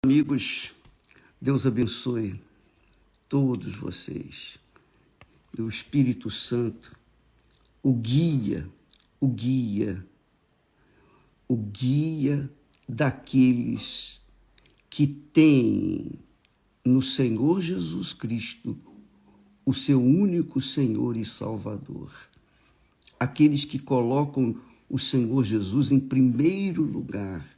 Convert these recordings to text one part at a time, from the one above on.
Amigos, Deus abençoe todos vocês. E o Espírito Santo, o guia daqueles que têm no Senhor Jesus Cristo o seu único Senhor e Salvador. Aqueles que colocam o Senhor Jesus em primeiro lugar.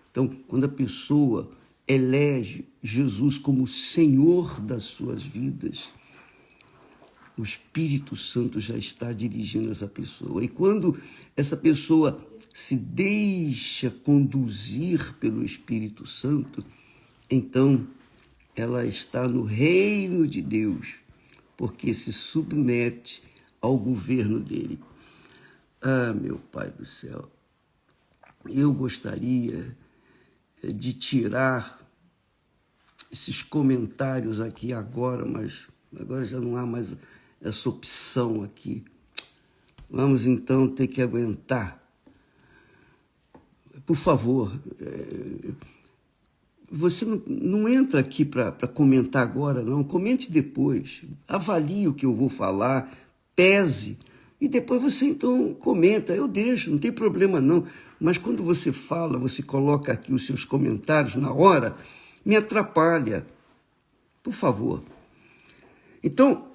Então, quando a pessoa elege Jesus como Senhor das suas vidas, o Espírito Santo já está dirigindo essa pessoa. E quando essa pessoa se deixa conduzir pelo Espírito Santo, então ela está no reino de Deus, porque se submete ao governo dele. Ah, meu Pai do céu, eu gostaria de tirar esses comentários aqui agora, mas agora já não há mais essa opção aqui. Vamos então ter que aguentar. Por favor, você não entra aqui para comentar agora, não. Comente depois. Avalie o que eu vou falar, pese, e depois você então comenta. Eu deixo, não tem problema não. Mas quando você fala, você coloca aqui os seus comentários na hora, me atrapalha. Por favor. Então,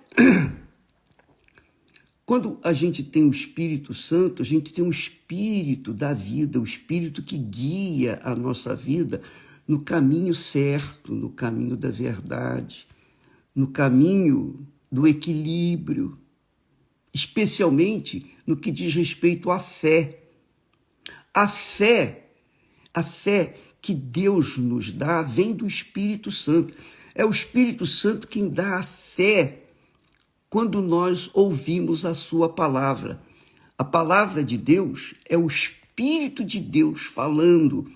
quando a gente tem o Espírito Santo, a gente tem o Espírito da vida, o Espírito que guia a nossa vida no caminho certo, no caminho da verdade, no caminho do equilíbrio, especialmente no que diz respeito à fé. A fé que Deus nos dá vem do Espírito Santo. É o Espírito Santo quem dá a fé quando nós ouvimos a sua palavra. A palavra de Deus é o Espírito de Deus falando.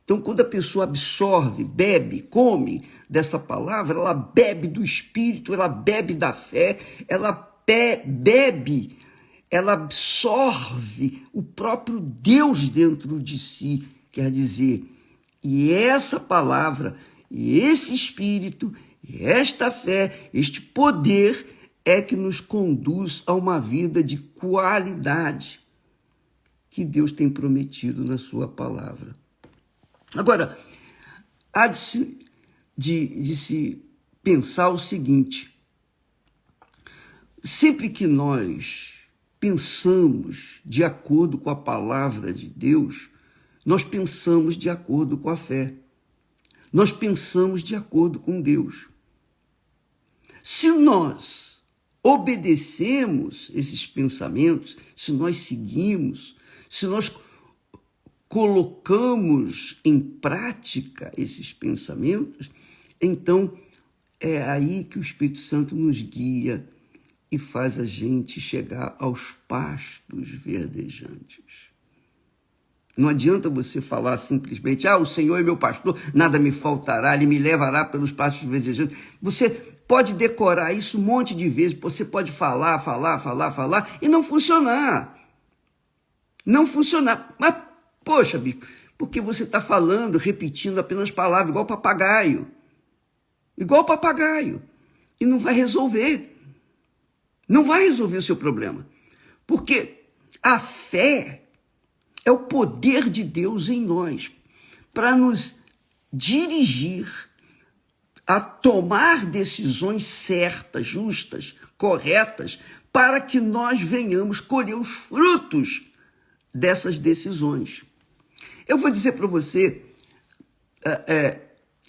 Então, quando a pessoa absorve, bebe, come dessa palavra, ela bebe do Espírito, ela bebe da fé, ela bebe, ela absorve o próprio Deus dentro de si, quer dizer, e essa palavra, e esse Espírito, e esta fé, este poder é que nos conduz a uma vida de qualidade que Deus tem prometido na sua palavra. Agora, há de se pensar o seguinte: sempre que nós pensamos de acordo com a palavra de Deus, nós pensamos de acordo com a fé. Nós pensamos de acordo com Deus. Se nós obedecemos esses pensamentos, se nós seguimos, se nós colocamos em prática esses pensamentos, então é aí que o Espírito Santo nos guia e faz a gente chegar aos pastos verdejantes. Não adianta você falar simplesmente, o Senhor é meu pastor, nada me faltará, Ele me levará pelos pastos verdejantes. Você pode decorar isso um monte de vezes, você pode falar, e não funcionar. Não funcionar. Mas, poxa, bicho, porque você está falando, repetindo apenas palavras, igual papagaio. Igual papagaio. E não vai resolver. Não vai resolver o seu problema. Porque a fé é o poder de Deus em nós para nos dirigir a tomar decisões certas, justas, corretas, para que nós venhamos colher os frutos dessas decisões. Eu vou dizer para você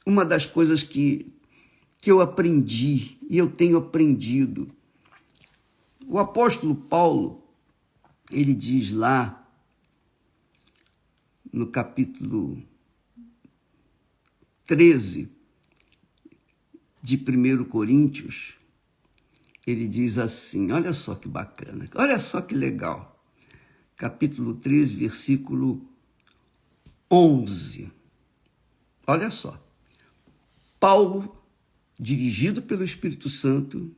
uma das coisas que eu aprendi e eu tenho aprendido. O apóstolo Paulo, ele diz lá no capítulo 13 de 1 Coríntios, ele diz assim, olha só que bacana, olha só que legal. Capítulo 13, versículo 11. Olha só. Paulo, dirigido pelo Espírito Santo,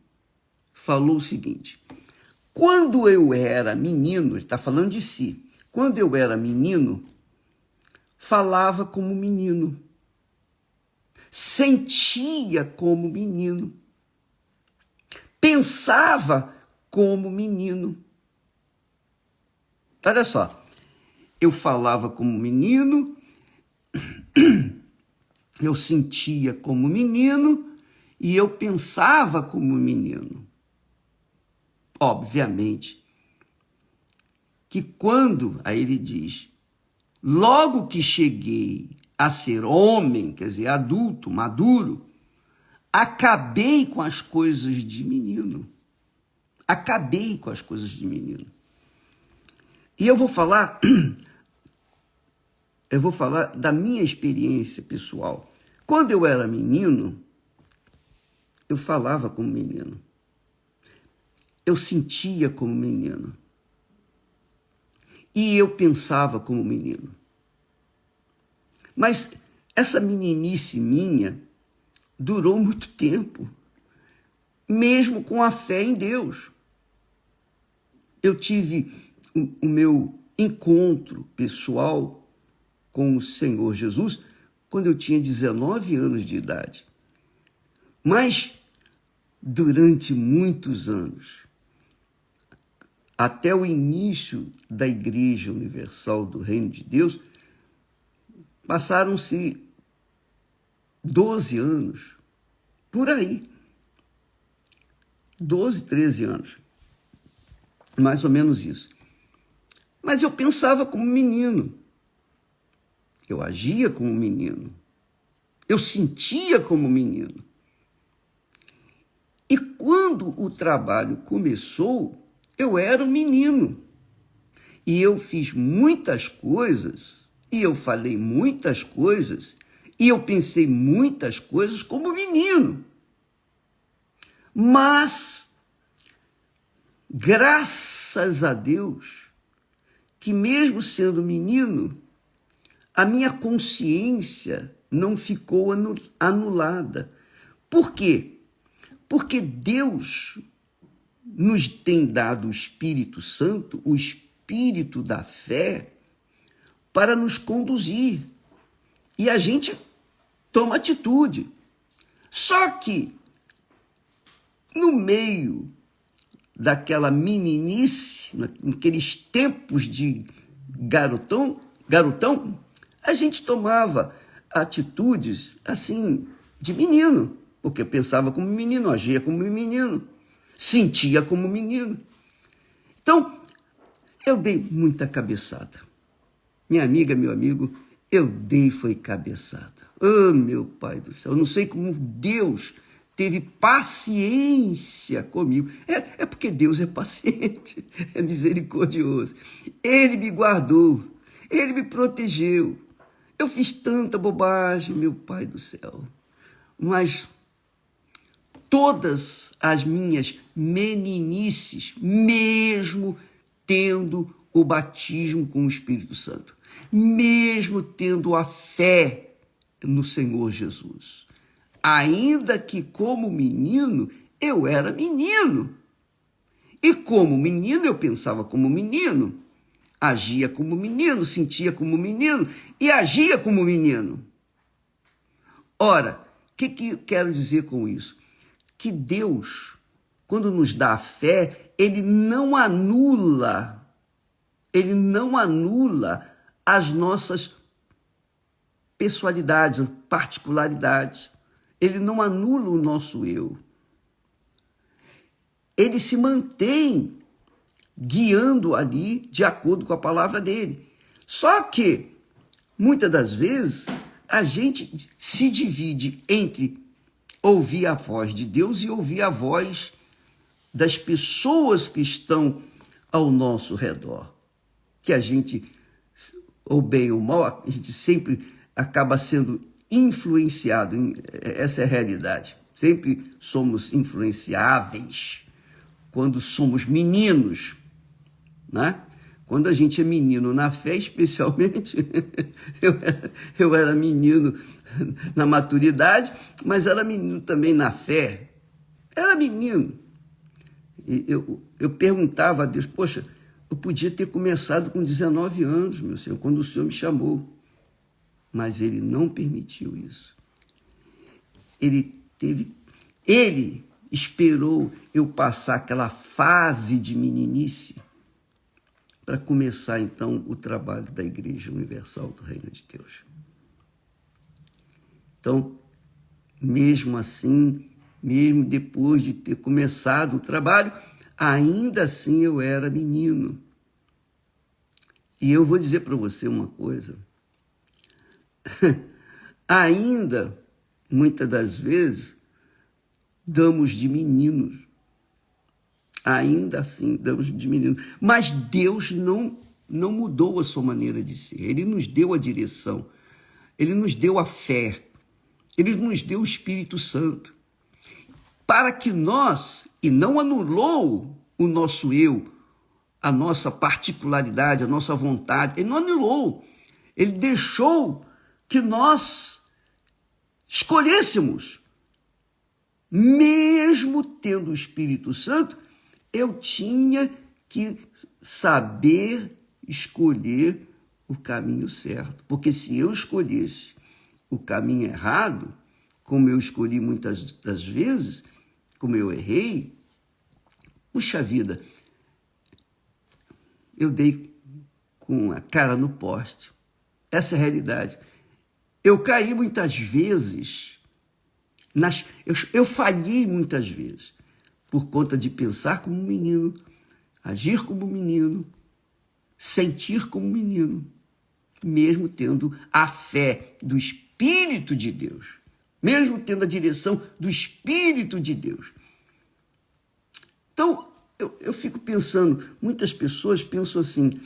falou o seguinte: quando eu era menino, ele está falando de si, quando eu era menino, falava como menino, sentia como menino, pensava como menino. Olha só, eu falava como menino, eu sentia como menino e eu pensava como menino. Obviamente que quando, aí ele diz, logo que cheguei a ser homem, quer dizer, adulto, maduro, acabei com as coisas de menino. Acabei com as coisas de menino. E eu vou falar da minha experiência pessoal. Quando eu era menino, eu falava como menino. Eu sentia como menino. E eu pensava como menino. Mas essa meninice minha durou muito tempo, mesmo com a fé em Deus. Eu tive o meu encontro pessoal com o Senhor Jesus quando eu tinha 19 anos de idade. Mas durante muitos anos, até o início da Igreja Universal do Reino de Deus, passaram-se 12 anos, por aí. 12, 13 anos. Mais ou menos isso. Mas eu pensava como menino. Eu agia como menino. Eu sentia como menino. E quando o trabalho começou, eu era um menino. E eu fiz muitas coisas, e eu falei muitas coisas, e eu pensei muitas coisas como menino. Mas, graças a Deus, que mesmo sendo menino, a minha consciência não ficou anulada. Por quê? Porque Deus nos tem dado o Espírito Santo, o Espírito da fé, para nos conduzir. E a gente toma atitude. Só que, no meio daquela meninice, naqueles tempos de garotão, a gente tomava atitudes assim de menino, porque pensava como menino, agia como menino, sentia como menino. Então, eu dei muita cabeçada. Minha amiga, meu amigo, eu dei foi cabeçada. Oh, meu Pai do céu, eu não sei como Deus teve paciência comigo. É porque Deus é paciente, é misericordioso. Ele me guardou, ele me protegeu. Eu fiz tanta bobagem, meu Pai do céu. Mas todas as minhas meninices, mesmo tendo o batismo com o Espírito Santo, mesmo tendo a fé no Senhor Jesus, ainda que como menino, eu era menino. E como menino, eu pensava como menino, agia como menino, sentia como menino e agia como menino. Ora, o que quero dizer com isso? Que Deus, quando nos dá a fé, Ele não anula as nossas pessoalidades, particularidades. Ele não anula o nosso eu. Ele se mantém guiando ali de acordo com a palavra dele. Só que, muitas das vezes, a gente se divide entre ouvir a voz de Deus e ouvir a voz das pessoas que estão ao nosso redor. Que a gente, ou bem ou mal, a gente sempre acaba sendo influenciado. Essa é a realidade. Sempre somos influenciáveis quando somos meninos, né? Quando a gente é menino na fé, especialmente, eu era menino na maturidade, mas era menino também na fé. Era menino. E eu perguntava a Deus, poxa, eu podia ter começado com 19 anos, meu Senhor, quando o Senhor me chamou. Mas Ele não permitiu isso. Ele esperou eu passar aquela fase de meninice para começar, então, o trabalho da Igreja Universal do Reino de Deus. Então, mesmo assim, mesmo depois de ter começado o trabalho, ainda assim eu era menino. E eu vou dizer para você uma coisa. Ainda, muitas das vezes, damos de meninos. Ainda assim, damos de meninos. Mas Deus não mudou a sua maneira de ser. Ele nos deu a direção. Ele nos deu a fé. Ele nos deu o Espírito Santo. Para que nós, e não anulou o nosso eu, a nossa particularidade, a nossa vontade. Ele não anulou. Ele deixou que nós escolhêssemos. Mesmo tendo o Espírito Santo, eu tinha que saber escolher o caminho certo. Porque se eu escolhesse o caminho errado, como eu escolhi muitas das vezes, como eu errei, puxa vida, eu dei com a cara no poste. Essa é a realidade. Eu caí muitas vezes, eu falhei muitas vezes, por conta de pensar como um menino, agir como um menino, sentir como um menino, mesmo tendo a fé do Espírito de Deus, mesmo tendo a direção do Espírito de Deus. Então, eu fico pensando, muitas pessoas pensam assim,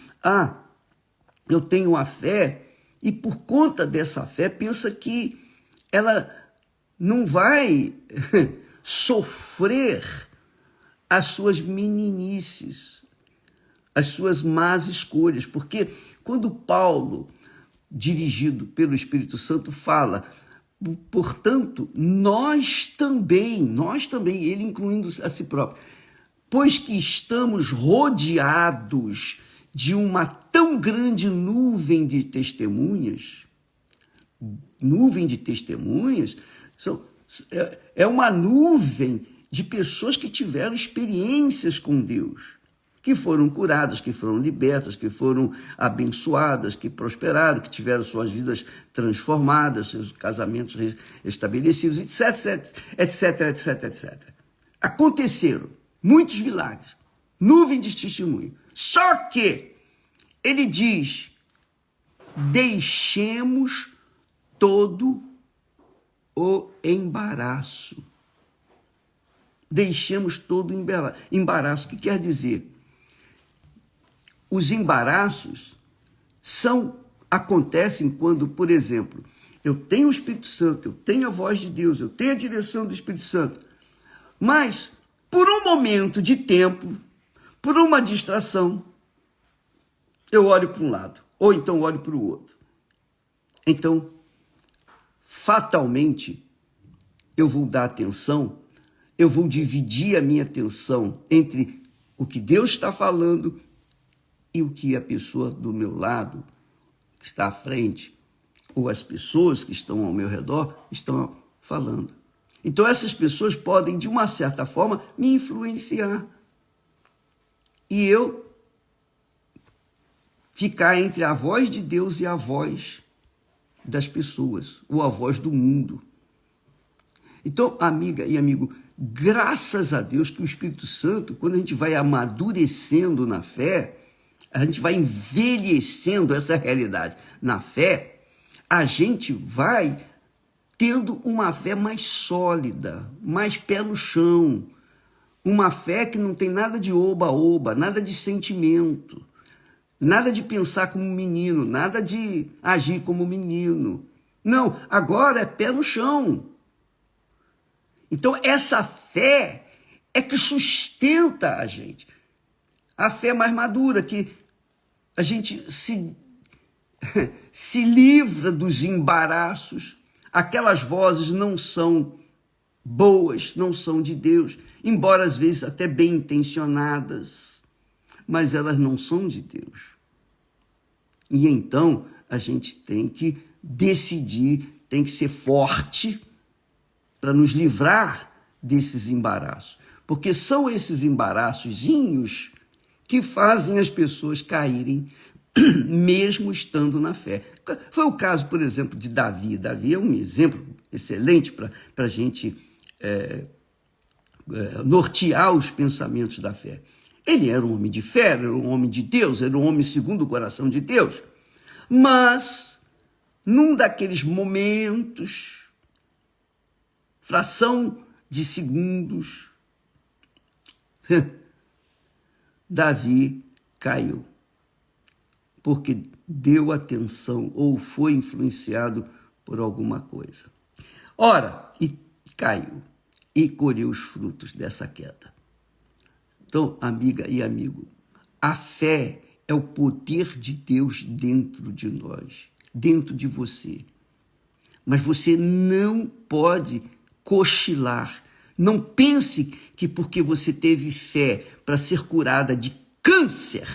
eu tenho a fé, e por conta dessa fé, pensa que ela não vai sofrer as suas meninices, as suas más escolhas, porque quando Paulo, dirigido pelo Espírito Santo, fala, portanto, nós também, ele incluindo a si próprio, pois que estamos rodeados de uma tão grande nuvem de testemunhas, é uma nuvem de pessoas que tiveram experiências com Deus, que foram curadas, que foram libertas, que foram abençoadas, que prosperaram, que tiveram suas vidas transformadas, seus casamentos estabelecidos, etc, etc, etc, etc. Aconteceram muitos milagres, nuvem de testemunho. Só que ele diz, deixemos todo o embaraço. Deixemos todo o embaraço. O que quer dizer? Os embaraços acontecem quando, por exemplo, eu tenho o Espírito Santo, eu tenho a voz de Deus, eu tenho a direção do Espírito Santo, mas por um momento de tempo, por uma distração, eu olho para um lado, ou então olho para o outro. Então, fatalmente, eu vou dar atenção, eu vou dividir a minha atenção entre o que Deus está falando e o que a pessoa do meu lado, que está à frente, ou as pessoas que estão ao meu redor, estão falando. Então, essas pessoas podem, de uma certa forma, me influenciar. E eu ficar entre a voz de Deus e a voz das pessoas, ou a voz do mundo. Então, amiga e amigo, graças a Deus que o Espírito Santo, quando a gente vai amadurecendo na fé, a gente vai envelhecendo essa realidade na fé, a gente vai tendo uma fé mais sólida, mais pé no chão, uma fé que não tem nada de oba-oba, nada de sentimento, nada de pensar como menino, nada de agir como menino. Não, agora é pé no chão. Então, essa fé é que sustenta a gente. A fé mais madura, que a gente se livra dos embaraços. Aquelas vozes não são boas, não são de Deus, embora às vezes até bem intencionadas, mas elas não são de Deus. E então a gente tem que decidir, tem que ser forte, para nos livrar desses embaraços. Porque são esses embaraçozinhos que fazem as pessoas caírem mesmo estando na fé. Foi o caso, por exemplo, de Davi. Davi é um exemplo excelente para a gente nortear os pensamentos da fé. Ele era um homem de fé, era um homem de Deus, era um homem segundo o coração de Deus. Mas, num daqueles momentos, fração de segundos, Davi caiu, porque deu atenção ou foi influenciado por alguma coisa. Ora, e caiu e colheu os frutos dessa queda. Então, amiga e amigo, a fé é o poder de Deus dentro de nós, dentro de você. Mas você não pode cochilar. Não pense que porque você teve fé para ser curada de câncer,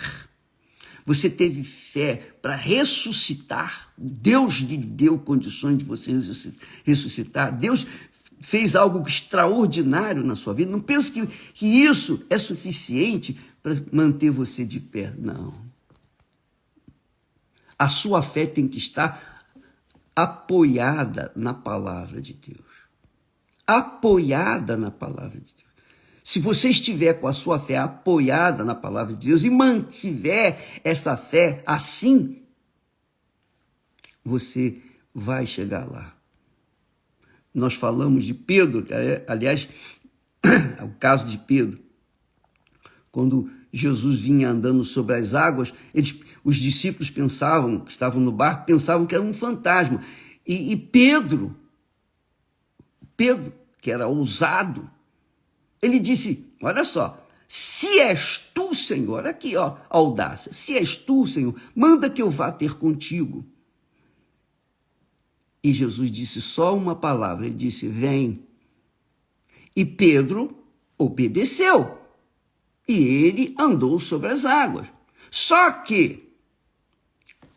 você teve fé para ressuscitar, Deus lhe deu condições de você ressuscitar, Deus fez algo extraordinário na sua vida. Não pense que isso é suficiente para manter você de pé. Não. A sua fé tem que estar apoiada na palavra de Deus. Apoiada na palavra de Deus. Se você estiver com a sua fé apoiada na palavra de Deus e mantiver essa fé assim, você vai chegar lá. Nós falamos de Pedro, aliás, o caso de Pedro, quando Jesus vinha andando sobre as águas, os discípulos pensavam, que estavam no barco, pensavam que era um fantasma. E Pedro, que era ousado, ele disse, olha só, se és tu, Senhor, aqui ó, a audácia, se és tu, Senhor, manda que eu vá ter contigo. E Jesus disse só uma palavra, ele disse, vem. E Pedro obedeceu. E ele andou sobre as águas. Só que,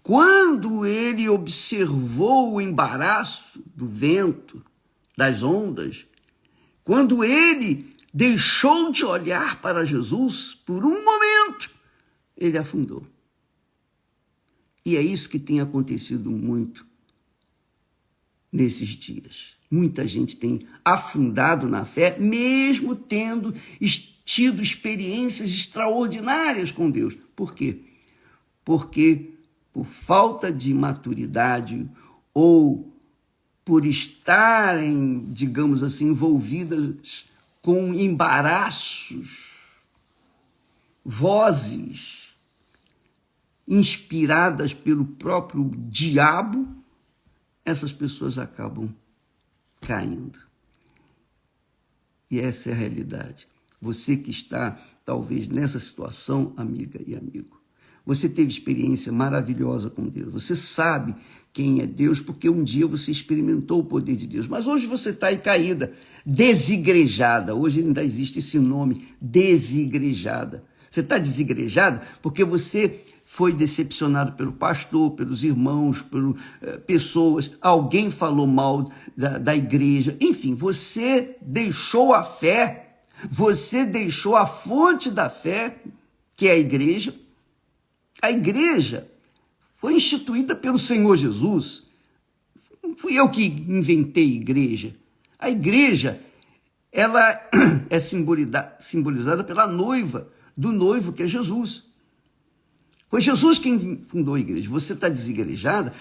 quando ele observou o embaraço do vento, das ondas, quando ele deixou de olhar para Jesus por um momento, ele afundou. E é isso que tem acontecido muito nesses dias. Muita gente tem afundado na fé, mesmo tendo tido experiências extraordinárias com Deus. Por quê? Porque por falta de maturidade ou por estarem, digamos assim, envolvidas com embaraços, vozes inspiradas pelo próprio diabo, essas pessoas acabam caindo. E essa é a realidade. Você que está, talvez, nessa situação, amiga e amigo, você teve experiência maravilhosa com Deus. Você sabe quem é Deus, porque um dia você experimentou o poder de Deus. Mas hoje você está aí caída, desigrejada. Hoje ainda existe esse nome, desigrejada. Você está desigrejada porque você foi decepcionado pelo pastor, pelos irmãos, por pessoas. Alguém falou mal da igreja. Enfim, você deixou a fé, você deixou a fonte da fé, que é a igreja. A igreja foi instituída pelo Senhor Jesus. Não fui eu que inventei a igreja. A igreja, ela é simbolizada pela noiva, do noivo que é Jesus. Foi Jesus quem fundou a igreja. Você está desigrejada,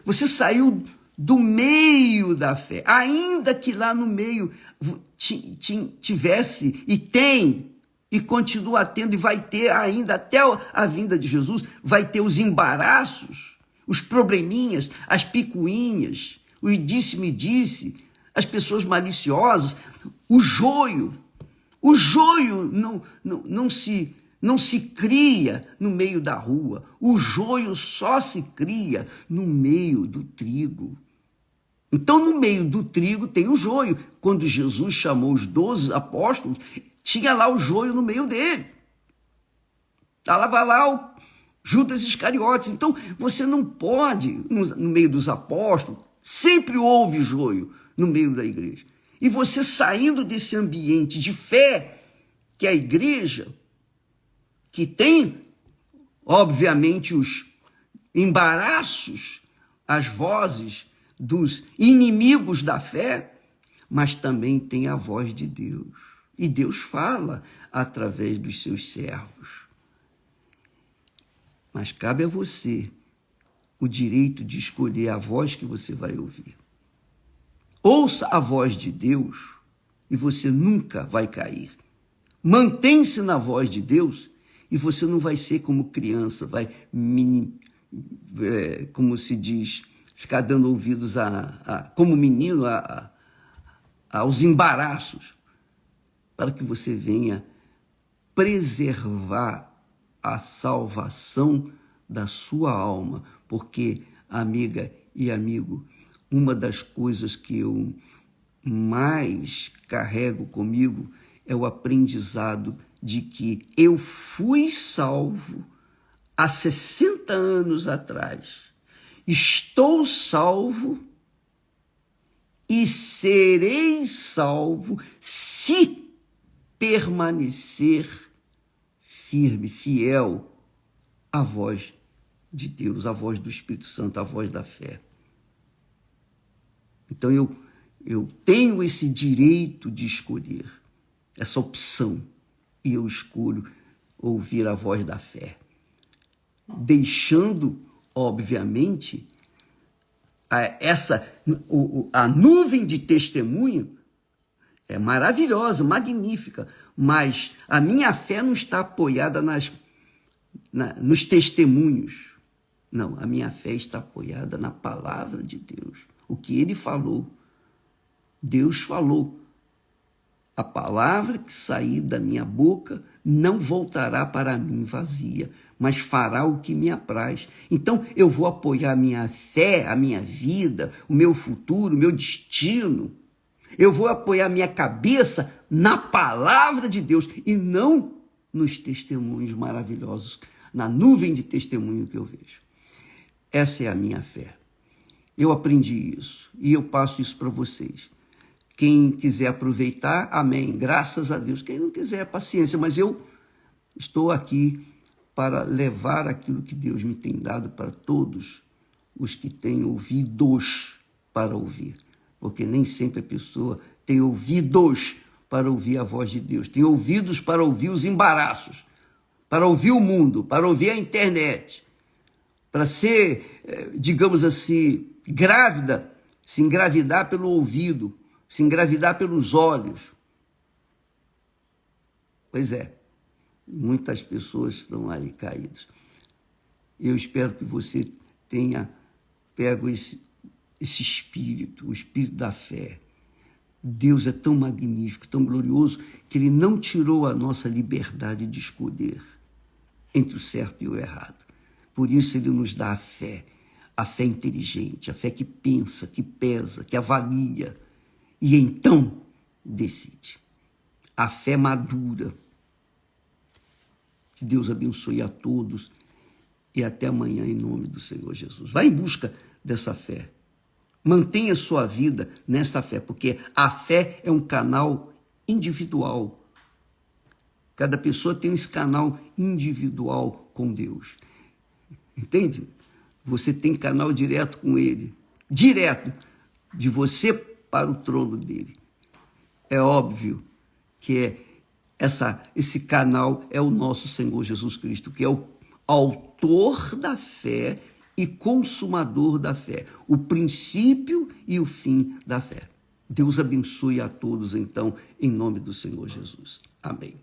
você saiu do meio da fé. Ainda que lá no meio tivesse e tem, e continua tendo, e vai ter ainda até a vinda de Jesus, vai ter os embaraços, os probleminhas, as picuinhas, o disse-me disse, as pessoas maliciosas, o joio. O joio não se cria no meio da rua. O joio só se cria no meio do trigo. Então, no meio do trigo tem o joio. Quando Jesus chamou os 12 apóstolos, tinha lá o joio no meio dele. Estava lá o Judas Iscariotes. Então, você não pode, no meio dos apóstolos, sempre houve joio no meio da igreja. E você saindo desse ambiente de fé, que é a igreja, que tem, obviamente, os embaraços, as vozes dos inimigos da fé, mas também tem a voz de Deus. E Deus fala através dos seus servos. Mas cabe a você o direito de escolher a voz que você vai ouvir. Ouça a voz de Deus e você nunca vai cair. Mantém-se na voz de Deus e você não vai ser como criança, como se diz, ficar dando ouvidos como menino aos embaraços, para que você venha preservar a salvação da sua alma, porque, amiga e amigo, uma das coisas que eu mais carrego comigo é o aprendizado de que eu fui salvo há 60 anos atrás, estou salvo e serei salvo se permanecer firme, fiel à voz de Deus, à voz do Espírito Santo, à voz da fé. Então eu tenho esse direito de escolher, essa opção, e eu escolho ouvir a voz da fé, deixando, obviamente, a nuvem de testemunho é maravilhosa, magnífica, mas a minha fé não está apoiada nos testemunhos. Não, a minha fé está apoiada na palavra de Deus. O que ele falou, Deus falou. A palavra que sair da minha boca não voltará para mim vazia, mas fará o que me apraz. Então eu vou apoiar a minha fé, a minha vida, o meu futuro, o meu destino. Eu vou apoiar a minha cabeça na palavra de Deus e não nos testemunhos maravilhosos, na nuvem de testemunho que eu vejo. Essa é a minha fé. Eu aprendi isso e eu passo isso para vocês. Quem quiser aproveitar, amém, graças a Deus. Quem não quiser, paciência, mas eu estou aqui para levar aquilo que Deus me tem dado para todos os que têm ouvidos para ouvir. Porque nem sempre a pessoa tem ouvidos para ouvir a voz de Deus. Tem ouvidos para ouvir os embaraços, para ouvir o mundo, para ouvir a internet, para ser, digamos assim, grávida, se engravidar pelo ouvido, se engravidar pelos olhos. Pois é, muitas pessoas estão aí caídas. Eu espero que você tenha pego esse espírito, o espírito da fé. Deus é tão magnífico, tão glorioso, que ele não tirou a nossa liberdade de escolher entre o certo e o errado. Por isso ele nos dá a fé inteligente, a fé que pensa, que pesa, que avalia, e então decide. A fé madura. Que Deus abençoe a todos e até amanhã em nome do Senhor Jesus. Vá em busca dessa fé. Mantenha sua vida nessa fé, porque a fé é um canal individual. Cada pessoa tem esse canal individual com Deus. Entende? Você tem canal direto com ele. Direto. De você para o trono dele. É óbvio que esse canal é o nosso Senhor Jesus Cristo, que é o autor da fé e consumador da fé, o princípio e o fim da fé. Deus abençoe a todos, então, em nome do Senhor Jesus. Amém.